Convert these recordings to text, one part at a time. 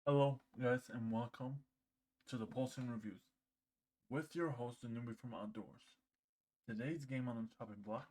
Hello, guys, and welcome to the Pulsing Reviews with your host, the newbie from Outdoors. Today's game on the chopping block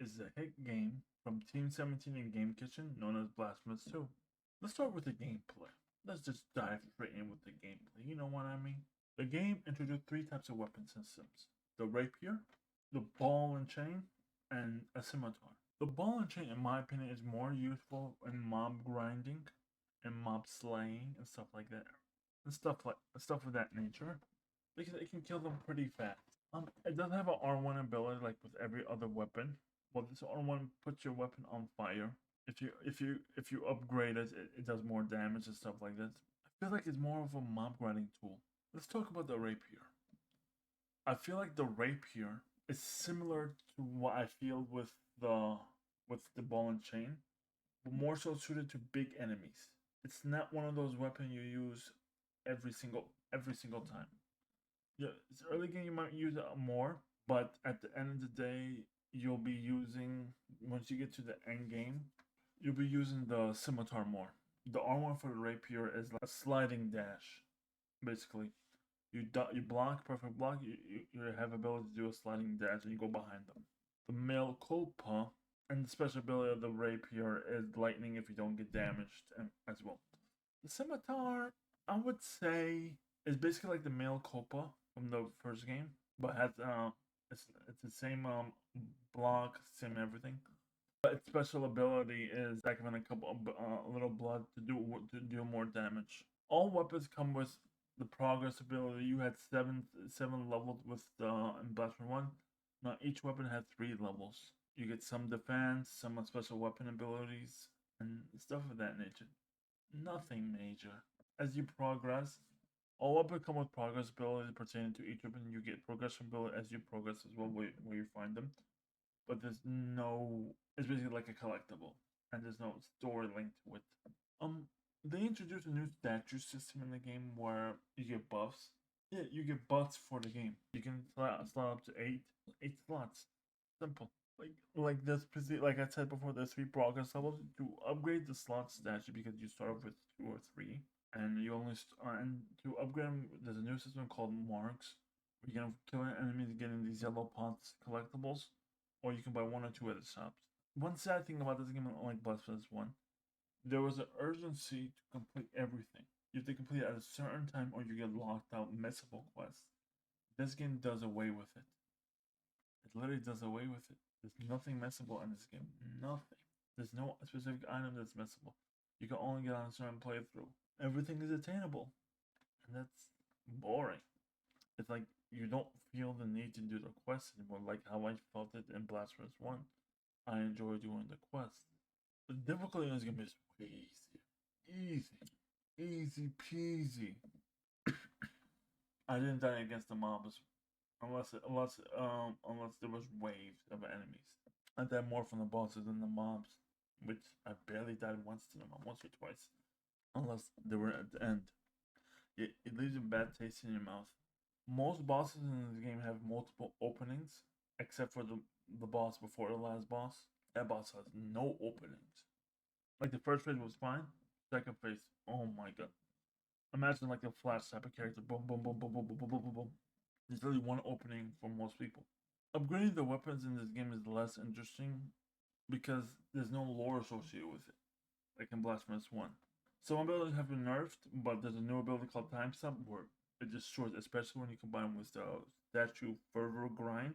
is a hit game from Team 17 and Game Kitchen known as Blasphemous 2. Let's start with the gameplay. Let's just dive straight in with the gameplay, you know what I mean? The game introduced three types of weapon systems: the rapier, the ball and chain, and a scimitar. The ball and chain, in my opinion, is more useful in mob grinding and mob slaying and stuff like that, and stuff of that nature, because it can kill them pretty fast. It doesn't have an R1 ability like with every other weapon. Well, this R1 puts your weapon on fire. If you upgrade it, it does more damage and stuff like that. I feel like it's more of a mob grinding tool. Let's talk about the rapier. I feel like the rapier is similar to what I feel with the ball and chain, but more so suited to big enemies. It's not one of those weapons you use every single time. Yeah, it's early game you might use it more, but at the end of the day, you'll be using once you get to the end game, you'll be using the scimitar more. The R1 for the rapier is like a sliding dash, basically. You block, perfect block. You have ability to do a sliding dash, and you go behind them. The male Copa and the special ability of the rapier is lightning if you don't get damaged, and as well. The scimitar, I would say, is basically like the male Copa from the first game, but has it's the same block, same everything. But its special ability is like having a couple of a little blood to do more damage. All weapons come with the progress ability. You had seven levels with the in Blasphemous 1. Now each weapon had 3 levels. You get some defense, some special weapon abilities, and stuff of that nature. Nothing major. As you progress, all weapons come with progress abilities pertaining to each weapon. You get progression ability as you progress as well, where you find them. But there's no. It's basically like a collectible, and there's no story linked to it. Um, they introduced a new statue system in the game where you get buffs. Yeah, you get buffs for the game. You can slot up to eight slots. Simple. Like this, like I said before, there's 3 progress levels to upgrade the slot statue because you start off with 2 or 3, and you only and to upgrade them, there's a new system called marks. You can kill enemies getting these yellow pots collectibles, or you can buy 1 or 2 at the shops. One sad thing about this game, unlike Blasphemous 1, there was an urgency to complete everything. You have to complete it at a certain time or you get locked out missable quests. This game does away with it. It literally does away with it. There's nothing messable in this game. Nothing. There's no specific item that's messable. You can only get on a certain playthrough. Everything is attainable. And that's boring. It's like you don't feel the need to do the quest anymore, like how I felt it in Blasphemous 1. I enjoy doing the quest. The difficulty in this game is way easier. Easy peasy. I didn't die against the mobs unless there was waves of enemies. I died more from the bosses than the mobs, which I barely died once to them, once or twice, unless they were at the end. It leaves a bad taste in your mouth. Most bosses in this game have multiple openings, except for the boss before the last boss. That boss has no openings. Like the first phase was fine. Second phase, oh my god. Imagine like a flash type of character. Boom, boom, boom, boom, boom, boom, boom, boom, boom, boom. There's only one opening for most people. Upgrading the weapons in this game is less interesting because there's no lore associated with it, like in Blasphemous 1. Some abilities have been nerfed, but there's a new ability called Time Stop where it destroys, especially when you combine with the statue Fervor Grind,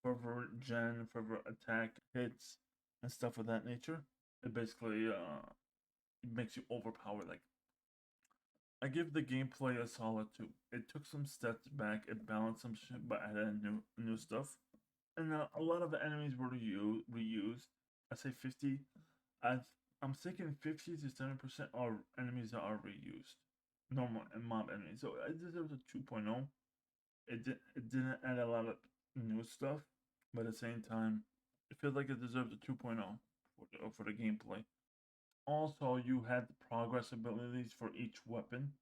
Fervor Gen, Fervor Attack, hits, and stuff of that nature. It basically it makes you overpowered. Like, I give the gameplay a solid 2. It took some steps back, it balanced some shit, but added new stuff. And a lot of the enemies were reused. I say 50. I I'm thinking 50 to 70% are enemies that are reused, normal and mob enemies. So it deserves a 2.0. It didn't add a lot of new stuff, but at the same time, it feels like it deserves a 2.0 for the gameplay. Also, you had the progress abilities for each weapon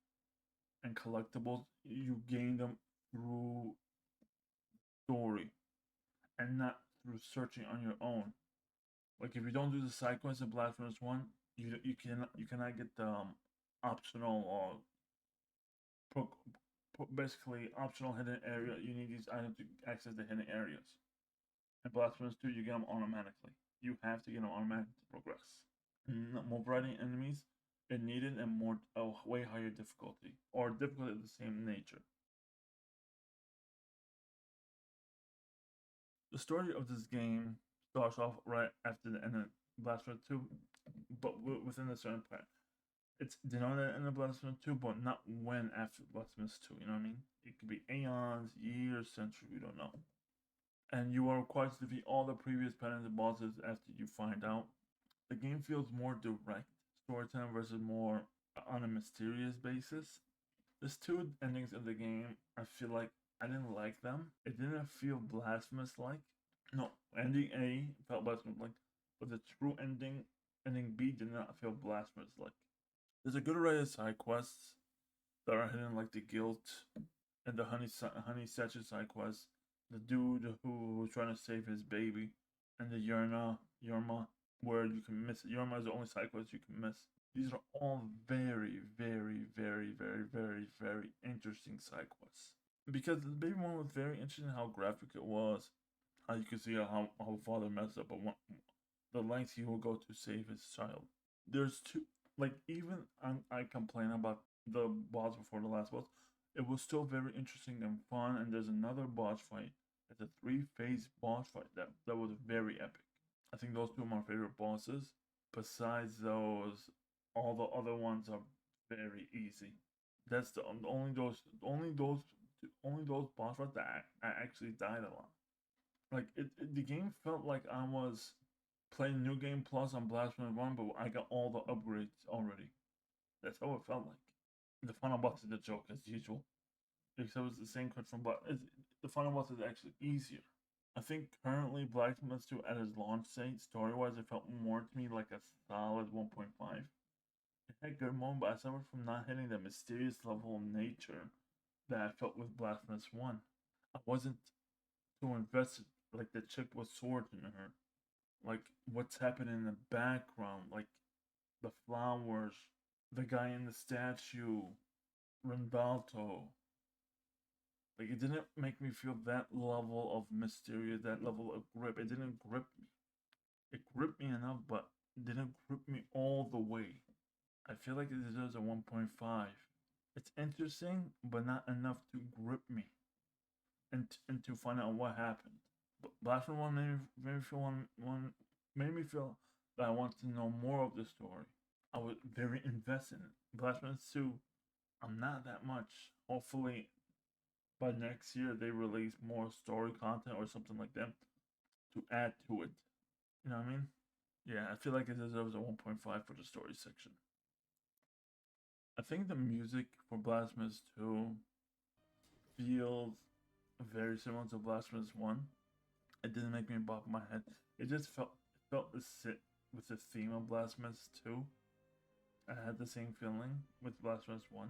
and collectibles. You gain them through story and not through searching on your own. Like if you don't do the side quests in Blasphemous 1, you cannot get optional basically optional hidden area. You need these items to access the hidden areas. In Blasphemous 2, you get them automatically. You have to get them automatically to progress. More variety enemies it needed and more way higher difficulty or difficulty of the same nature. The story of this game starts off right after the end of Blasphemous 2, but within a certain part. It's denoted in the Blasphemous 2, but not when after Blasphemous 2, you know what I mean? It could be aeons, years, centuries, we don't know. And you are required to defeat all the previous patterns and bosses after you find out. The game feels more direct storytelling versus more on a mysterious basis. There's two endings of the game. I feel like I didn't like them. It didn't feel blasphemous like. No, ending A felt blasphemous like, but the true ending B did not feel blasphemous like. There's a good array of side quests that are hidden, like the guilt and the honey statue side quest, the dude who was trying to save his baby, and the Yerma, where you can miss it. Yerma is the only side quest you can miss. These are all very, very, very, very, very, very interesting side quests. Because the baby one was very interesting how graphic it was, how you could see how father messed up, but the lengths he will go to save his child. There's two, like even I complain about the boss before the last boss, it was still very interesting and fun. And there's another boss fight. It's a 3-phase boss fight that was very epic. I think those two are my favorite bosses. Besides those, all the other ones are very easy. That's the only those boss fights that I actually died a lot. Like the game felt like I was playing New Game Plus on Blasphemous 1, but I got all the upgrades already. That's how it felt like. The final boss is a joke as usual, except it's the same cut from but the final boss is actually easier. I think currently Blasphemous 2 at its launch date, story wise, it felt more to me like a solid 1.5. It had good moments, but I suffered from not hitting the mysterious level of nature that I felt with Blasphemous 1. I wasn't too invested, like the chick with swords in her. Like what's happening in the background, like the flowers, the guy in the statue, Randalto. Like it didn't make me feel that level of mystery, that level of grip. It didn't grip me. It gripped me enough, but didn't grip me all the way. I feel like it deserves a 1.5. It's interesting, but not enough to grip me and to find out what happened. But Blasphemous 1 made me feel made me feel that I want to know more of the story. I was very invested in it. Blasphemous 2, I'm not that much. Hopefully by next year they release more story content or something like that to add to it. You know what I mean? Yeah, I feel like it deserves a 1.5 for the story section. I think the music for Blasphemous 2 feels very similar to Blasphemous 1. It didn't make me bop my head. It just felt the sit with the theme of Blasphemous 2. I had the same feeling with Blasphemous 1.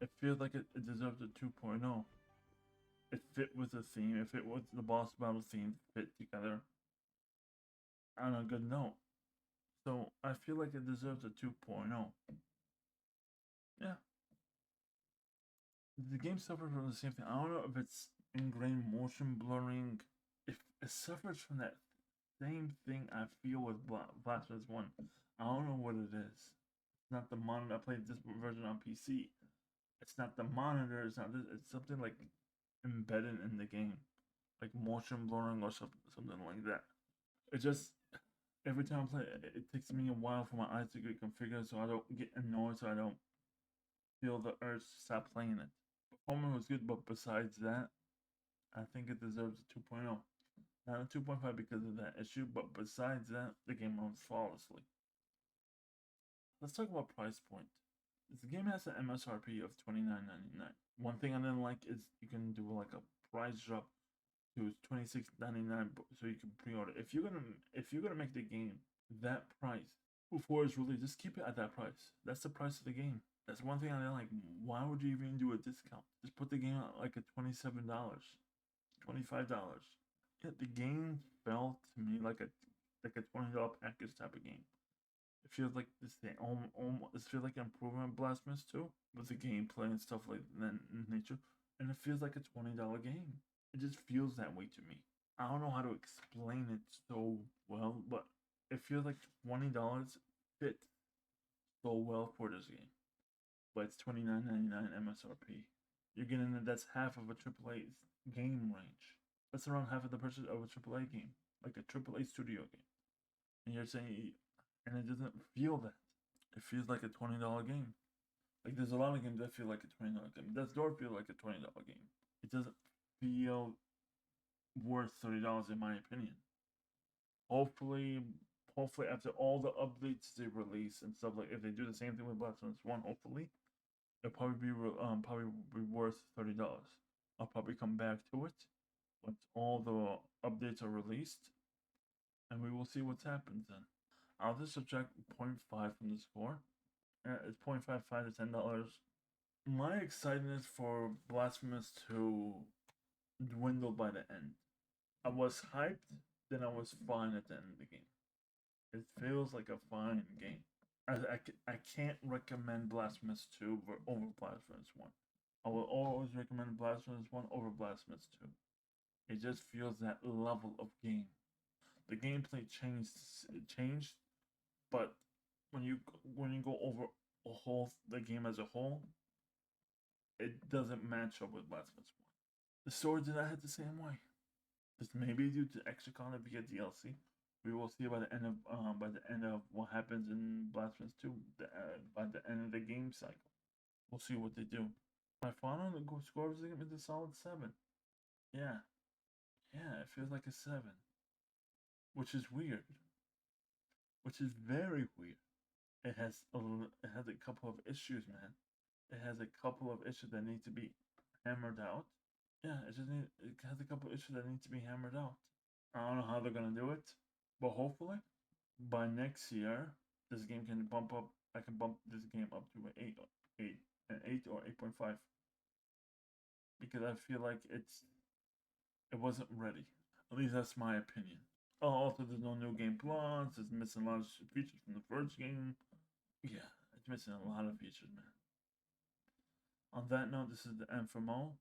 It feels like it deserves a 2.0. It fit with the theme. It fit with the boss battle theme. Fit together on a good note. So I feel like it deserves a 2.0. Yeah. The game suffered from the same thing. I don't know if it's ingrained motion blurring. If it suffers from that same thing I feel with Blasphemous 1. I don't know what it is. It's not the monitor. I played this version on PC. It's not the monitor. It's not this. It's something like embedded in the game, like motion blurring or something like that. It just every time I play it, it takes me a while for my eyes to get configured, so I don't get annoyed, so I don't feel the urge to stop playing it. Performance was good, but besides that, I think it deserves a 2.0. Not a 2.5 because of that issue, but besides that, the game runs flawlessly. Let's talk about price point. The game has an MSRP of $29.99. One thing I didn't like is you can do like a price drop to $26.99, so you can pre-order. If you're gonna make the game that price before it's released, just keep it at that price. That's the price of the game. That's one thing I didn't like. Why would you even do a discount? Just put the game out like at $27, $25. Yeah, the game felt to me like a $20 package type of game. It feels like this thing almost. It feels like an improvement Blasphemous 2 with the gameplay and stuff like that in nature, and it feels like a $20 game. It just feels that way to me. I don't know how to explain it so well, but it feels like $20 fits so well for this game. But it's $29.99 MSRP. You're getting that's half of a AAA game range. That's around half of the purchase of a AAA game, like a AAA studio game. And you're saying, and it doesn't feel that. It feels like a $20 game. Like there's a lot of games that feel like a $20 game. Does Door feel like a $20 game? It doesn't feel worth $30 in my opinion. Hopefully, after all the updates they release and stuff, like if they do the same thing with Blasphemous 1, hopefully it'll probably be worth $30. I'll probably come back to it once all the updates are released, and we will see what happens then. I'll just subtract 0.5 from the score. It's 0.55 to $10. My excitement for Blasphemous 2 dwindled by the end. I was hyped, then I was fine at the end of the game. It feels like a fine game. I can't recommend Blasphemous 2 over Blasphemous 1. I will always recommend Blasphemous 1 over Blasphemous 2. It just feels that level of game. The gameplay changed, but when you go over the game as a whole, it doesn't match up with Blasphemous 1. The story did not hit the same way. This may be due to extra content via DLC. We will see by the end of what happens in Blasphemous 2. By the end of the game cycle, we'll see what they do. My final score is a solid 7. Yeah, it feels like a 7, which is weird. Which is very weird. It has a couple of issues, man. It has a couple of issues that need to be hammered out. Yeah, it has a couple of issues that need to be hammered out. I don't know how they're gonna do it, but hopefully by next year this game can bump up. I can bump this game up to an 8 or 8.5, because I feel like it wasn't ready. At least that's my opinion. Oh, also there's no new game plus. It's missing a lot of features from the first game. Yeah, it's missing a lot of features, man. On that note, this is the nfromo.